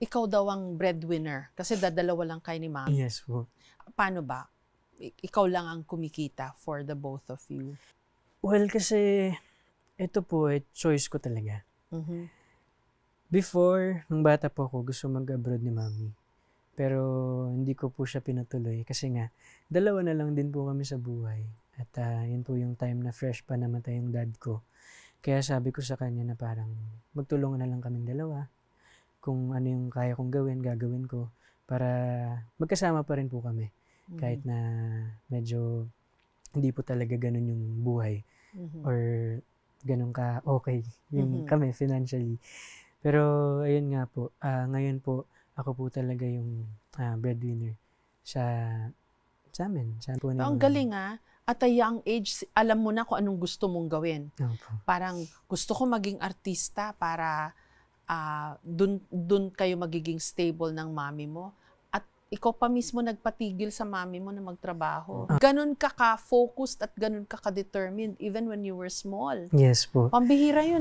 ikaw daw ang breadwinner kasi dadalawa lang kayo ni Mami. Yes po. Paano ba? Ikaw lang ang kumikita for the both of you? Well, kasi ito po choice ko talaga. Before, nung bata po ako, gusto mag-abroad ni Mami. Pero hindi ko po siya pinatuloy kasi nga, dalawa na lang din po kami sa buhay. At yun po yung time na fresh pa namatay yung dad ko. Kaya sabi ko sa kanya na parang magtulungan na lang kaming dalawa. Kung ano yung kaya kong gawin, gagawin ko. Para magkasama pa rin po kami. Kahit na medyo hindi po talaga ganun yung buhay. Or ganun ka okay yung kami financially. Pero ayun nga po, ngayon po, ako po talaga yung breadwinner sa amin. Ang galing at a young age, alam mo na kung anong gusto mong gawin. Parang gusto ko maging artista para dun kayo magiging stable ng mami mo. At ikaw pa mismo nagpatigil sa mami mo na magtrabaho. Ganun ka-focused at ganun ka-determined even when you were small. Yes po. Pambihira yun